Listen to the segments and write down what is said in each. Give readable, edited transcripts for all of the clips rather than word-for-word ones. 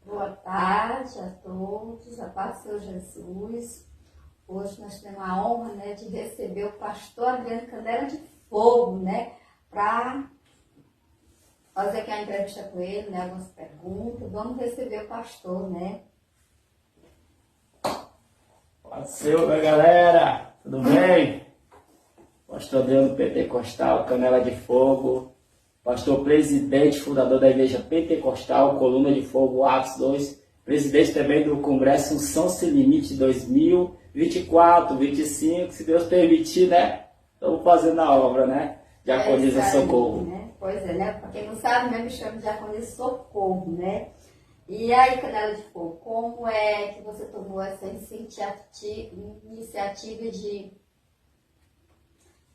Boa tarde a todos, a paz do Senhor Jesus. Hoje nós temos a honra, de receber o pastor Adriano Canela de Fogo, para fazer aqui a entrevista com ele, algumas perguntas. Vamos receber o pastor, Pode ser, minha galera, tudo bem? Pastor Adriano Pentecostal, Canela de Fogo, pastor presidente, fundador da Igreja Pentecostal, Coluna de Fogo, Atos 2, presidente também do Congresso Unção Sem Limite 2024, 25, se Deus permitir, Estamos fazendo a obra, Diaconisa Socorro. Pois é, para quem não sabe, me chamo Diaconisa Socorro, E aí, Canela de Fogo, como é que você tomou essa iniciativa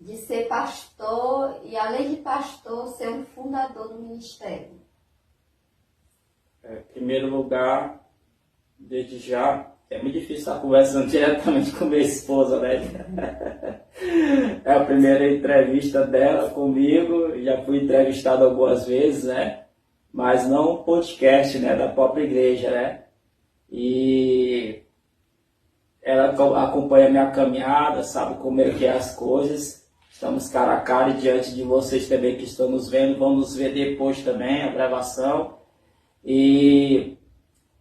de ser pastor e, além de pastor, ser um fundador do ministério? Em primeiro lugar, desde já, é muito difícil estar conversando diretamente com minha esposa, É a primeira entrevista dela comigo, já fui entrevistado algumas vezes, Mas não um podcast, da própria igreja, E ela acompanha a minha caminhada, sabe como é que é as coisas. Estamos cara a cara e diante de vocês também que estão nos vendo, vão nos ver depois também, a gravação. E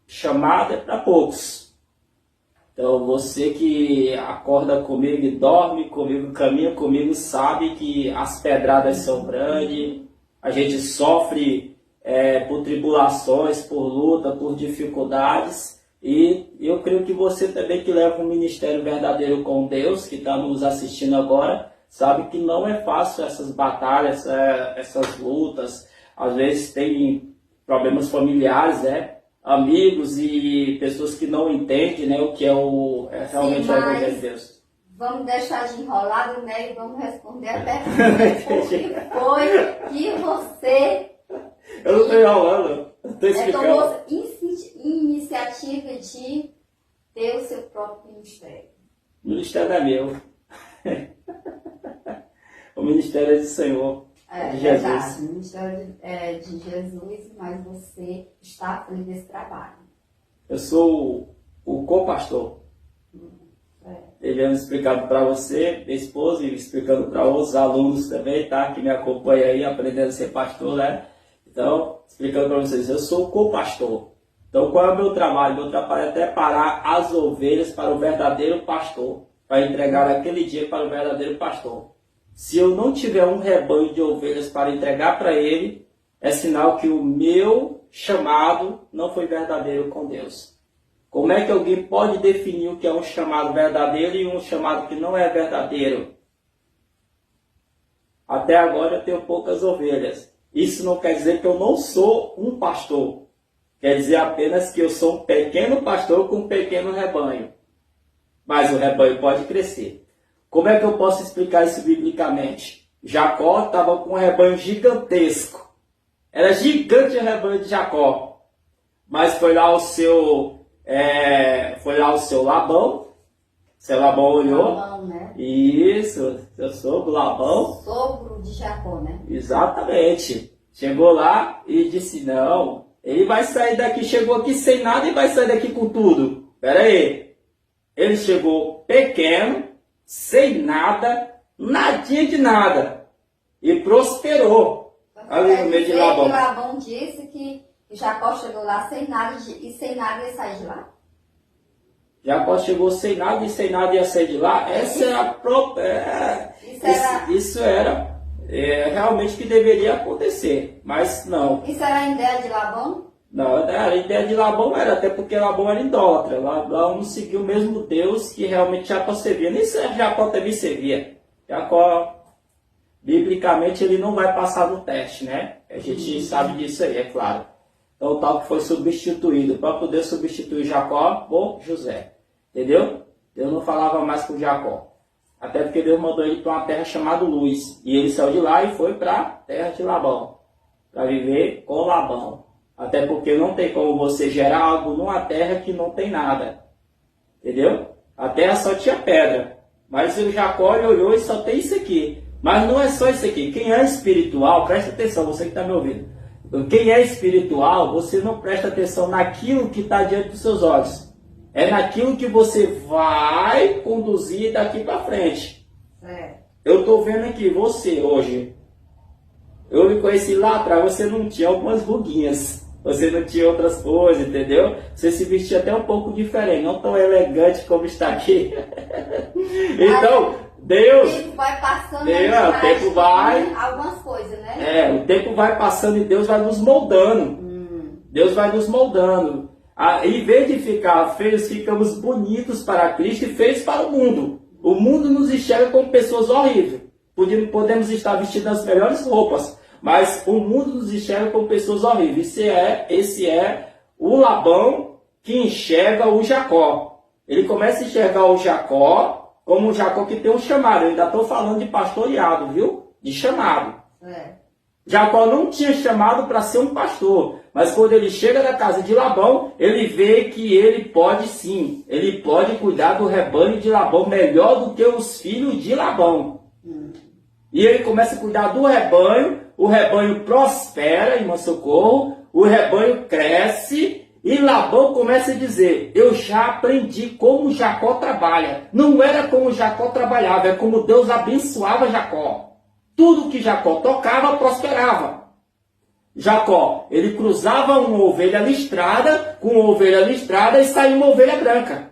chamada é para poucos. Então você que acorda comigo e dorme comigo, caminha comigo, sabe que as pedradas são grandes, a gente sofre por tribulações, por luta, por dificuldades. E eu creio que você também que leva um ministério verdadeiro com Deus, que está nos assistindo agora, sabe que não é fácil essas batalhas, essas lutas. Às vezes tem problemas familiares, amigos e pessoas que não entendem, o que é realmente o Evangelho de Deus. Vamos deixar de enrolado, e vamos responder a pergunta. O que foi que você... Eu não estou enrolando, eu estou explicando. Tomou iniciativa de ter o seu próprio ministério? O ministério é meu. O ministério é do Senhor, de Jesus. Verdade, o ministério é de Jesus, mas você está à frente desse trabalho. Eu sou o co-pastor. Devendo explicando para você, minha esposa, e explicando para outros alunos também, que me acompanham aí, aprendendo a ser pastor, Então, explicando para vocês, eu sou o co-pastor. Então, qual é o meu trabalho? Meu trabalho é preparar as ovelhas para o verdadeiro pastor, para entregar aquele dia para o verdadeiro pastor. Se eu não tiver um rebanho de ovelhas para entregar para ele, é sinal que o meu chamado não foi verdadeiro com Deus. Como é que alguém pode definir o que é um chamado verdadeiro e um chamado que não é verdadeiro? Até agora eu tenho poucas ovelhas. Isso não quer dizer que eu não sou um pastor. Quer dizer apenas que eu sou um pequeno pastor com um pequeno rebanho. Mas o rebanho pode crescer. Como é que eu posso explicar isso biblicamente? Jacó estava com um rebanho gigantesco. Era gigante o rebanho de Jacó. Mas foi lá o seu Labão. Seu Labão olhou. Labão, Isso, seu sogro Labão. Sogro de Jacó, Exatamente. Chegou lá e disse, não, ele vai sair daqui, chegou aqui sem nada e vai sair daqui com tudo. Espera aí. Ele chegou pequeno, sem nada, nadinha de nada. E prosperou ali no meio de Labão. Labão disse que Jacó chegou lá sem nada e sem nada ia sair de lá? Jacó chegou sem nada e sem nada ia sair de lá? Essa é a própria... Isso era realmente que deveria acontecer, mas não. Isso era a ideia de Labão? Não, a ideia de Labão era, até porque Labão era idólatra. Labão não seguia o mesmo Deus que realmente Jacó servia. Nem Jacó também servia. Jacó, biblicamente, ele não vai passar no teste, A gente sabe disso aí, é claro. Então, o tal que foi substituído, para poder substituir Jacó por José. Entendeu? Deus não falava mais com Jacó. Até porque Deus mandou ele para uma terra chamada Luz. E ele saiu de lá e foi para a terra de Labão. Para viver com Labão. Até porque não tem como você gerar algo numa terra que não tem nada. Entendeu? A terra só tinha pedra. Mas o Jacó olhou e só tem isso aqui. Mas não é só isso aqui. Quem é espiritual, presta atenção, você que está me ouvindo. quem é espiritual, você não presta atenção naquilo que está diante dos seus olhos. É naquilo que você vai conduzir daqui para frente. Eu estou vendo aqui, você hoje, eu me conheci lá atrás, você não tinha algumas ruguinhas, você não tinha outras coisas, entendeu? Você se vestia até um pouco diferente, não tão elegante como está aqui. Então, Deus... O tempo vai passando, o tempo vai... algumas coisas, né? O tempo vai passando e Deus vai nos moldando. Deus vai nos moldando. Em vez de ficar feios, ficamos bonitos para Cristo e feios para o mundo. O mundo nos enxerga como pessoas horríveis. Podemos estar vestidos as melhores roupas, mas o mundo nos enxerga como pessoas horríveis. Esse é o Labão que enxerga o Jacó. Ele começa a enxergar o Jacó como um Jacó que tem um chamado. Eu ainda estou falando de pastoreado, viu? De chamado. Jacó não tinha chamado para ser um pastor, mas quando ele chega na casa de Labão, ele vê que ele pode sim, ele pode cuidar do rebanho de Labão melhor do que os filhos de Labão. E ele começa a cuidar do rebanho, o rebanho prospera, irmão Socorro, o rebanho cresce, e Labão começa a dizer, eu já aprendi como Jacó trabalha. Não era como Jacó trabalhava, é como Deus abençoava Jacó. Tudo que Jacó tocava, prosperava. Jacó, ele cruzava uma ovelha listrada, com uma ovelha listrada e saía uma ovelha branca.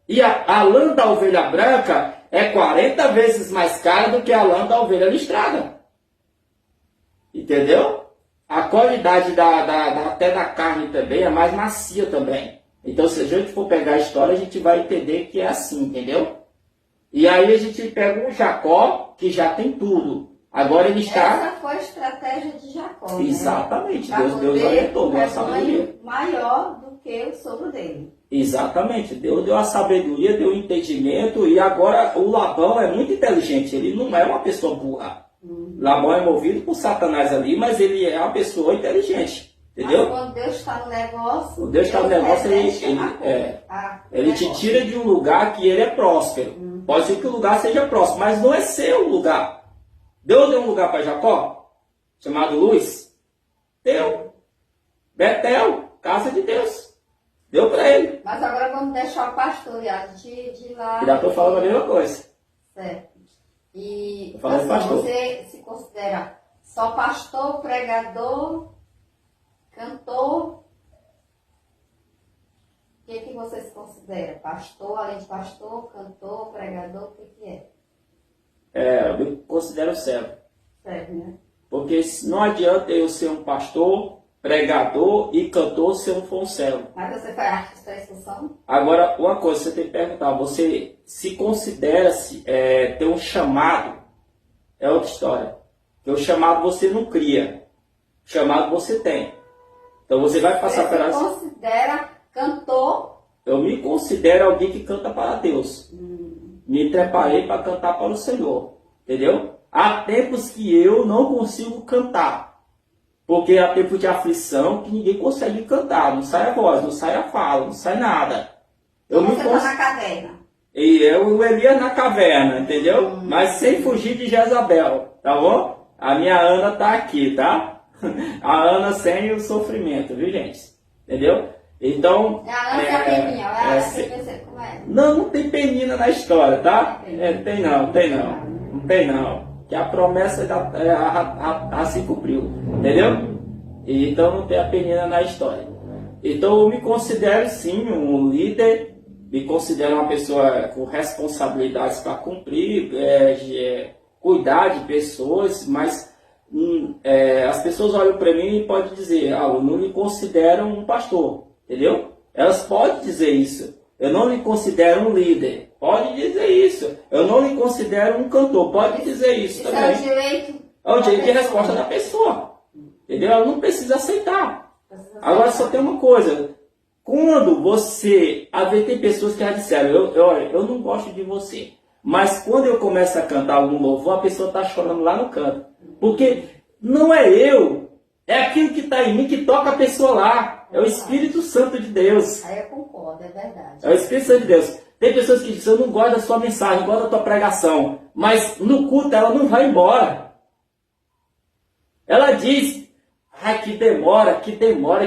E a lã da ovelha branca é 40 vezes mais cara do que a lã da ovelha listrada. Entendeu? A qualidade até da carne também é mais macia também. Então, se a gente for pegar a história, a gente vai entender que é assim, entendeu? E aí a gente pega um Jacó que já tem tudo. Agora ele está... Essa foi a estratégia de Jacó. Exatamente. Né? Deus orientou, deu a sabedoria. Maior do que o sogro dele. Exatamente. Deus deu a sabedoria, deu o entendimento. E agora o Labão é muito inteligente. Ele não é uma pessoa burra. Labão é movido por Satanás ali, mas ele é uma pessoa inteligente. Entendeu? Mas quando Deus está no negócio... Quando Deus está no negócio, ele te tira de um lugar que ele é próspero. Pode ser que o lugar seja próximo, mas não é seu lugar. Deus deu um lugar para Jacó, chamado Luz. Deu. Betel, casa de Deus. Deu para ele. Mas agora vamos deixar o pastoreado de lá. Já estou falando a mesma coisa. Certo. E assim, você se considera só pastor, pregador, cantor? O que você se considera? Pastor, além de pastor, cantor, pregador, o que é? Eu me considero servo. Servo, né? Porque não adianta eu ser um pastor, pregador e cantor se eu não for um servo. Mas você foi artista da excursão? Agora, uma coisa você tem que perguntar, você se considera ter um chamado? É outra história. Porque o chamado você não cria. O chamado você tem. Então você vai passar pela... Você se considera cantor? Eu me considero alguém que canta para Deus. Me preparei para cantar para o Senhor. Entendeu? Há tempos que eu não consigo cantar. Porque há tempo de aflição que ninguém consegue cantar. Não sai a voz, não sai a fala, não sai nada. Você está na caverna. E o Elias na caverna, entendeu? Mas sem fugir de Jezabel, tá bom? A minha Ana tá aqui, tá? A Ana sem o sofrimento, viu, gente? Entendeu? Então... A Ana é a peninha, como é? Não tem penina na história, tá? Tem não. Que a promessa já se cumpriu, entendeu? Então não tem a penina na história. Então eu me considero sim um líder, me considero uma pessoa com responsabilidades para cumprir, cuidar de pessoas, mas as pessoas olham para mim e podem dizer, eu não me considero um pastor, entendeu? Elas podem dizer isso. Eu não lhe considero um líder. Pode dizer isso. Eu não lhe considero um cantor. Pode dizer isso também. É o direito. É o direito de resposta da pessoa. Entendeu? Ela não precisa aceitar. Agora só tem uma coisa. Quando você... Tem pessoas que já disseram, eu não gosto de você. Mas quando eu começo a cantar algum louvor, a pessoa está chorando lá no canto. Porque não é eu. É aquilo que está em mim que toca a pessoa lá. É o Espírito Santo de Deus. Aí eu concordo, é verdade. É o Espírito Santo de Deus. Tem pessoas que dizem, eu não gosto da sua mensagem, não gosto da tua pregação. Mas no culto ela não vai embora. Ela diz, Ai, que demora, que demora.